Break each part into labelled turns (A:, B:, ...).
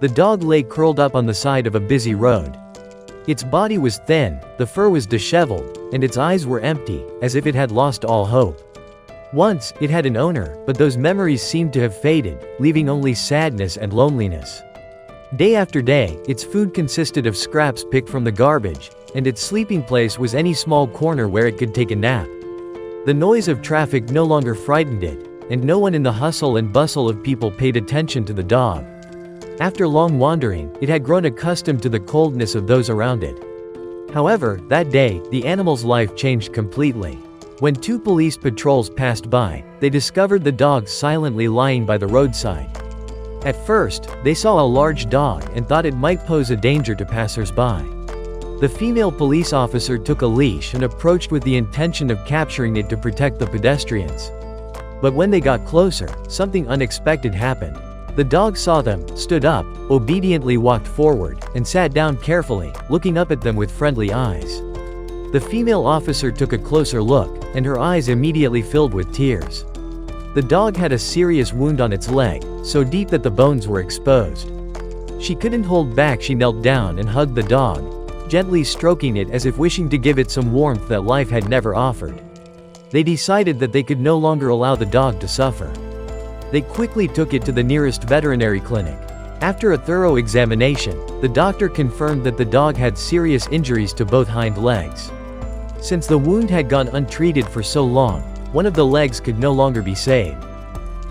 A: The dog lay curled up on the side of a busy road. Its body was thin, the fur was disheveled, and its eyes were empty, as if it had lost all hope. Once, it had an owner, but those memories seemed to have faded, leaving only sadness and loneliness. Day after day, its food consisted of scraps picked from the garbage, and its sleeping place was any small corner where it could take a nap. The noise of traffic no longer frightened it, and no one in the hustle and bustle of people paid attention to the dog. After long wandering, it had grown accustomed to the coldness of those around it. However, that day, the animal's life changed completely. When two police patrols passed by, they discovered the dog silently lying by the roadside. At first, they saw a large dog and thought it might pose a danger to passers-by. The female police officer took a leash and approached with the intention of capturing it to protect the pedestrians. But when they got closer, something unexpected happened. The dog saw them, stood up, obediently walked forward, and sat down carefully, looking up at them with friendly eyes. The female officer took a closer look, and her eyes immediately filled with tears. The dog had a serious wound on its leg, so deep that the bones were exposed. She couldn't hold back. She knelt down and hugged the dog, gently stroking it as if wishing to give it some warmth that life had never offered. They decided that they could no longer allow the dog to suffer. They quickly took it to the nearest veterinary clinic. After a thorough examination, the doctor confirmed that the dog had serious injuries to both hind legs. Since the wound had gone untreated for so long, one of the legs could no longer be saved.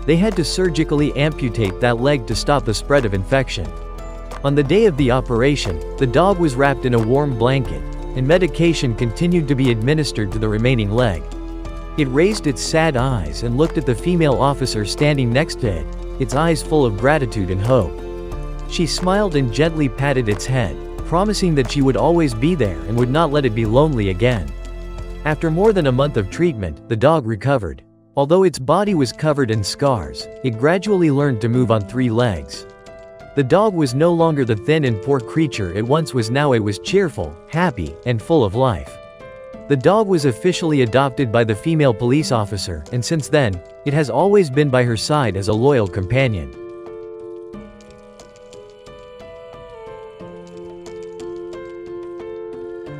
A: They had to surgically amputate that leg to stop the spread of infection. On the day of the operation, the dog was wrapped in a warm blanket, and medication continued to be administered to the remaining leg. It raised its sad eyes and looked at the female officer standing next to it, its eyes full of gratitude and hope. She smiled and gently patted its head, promising that she would always be there and would not let it be lonely again. After more than a month of treatment, the dog recovered. Although its body was covered in scars, it gradually learned to move on 3 legs. The dog was no longer the thin and poor creature it once was. Now it was cheerful, happy, and full of life. The dog was officially adopted by the female police officer, and since then, it has always been by her side as a loyal companion.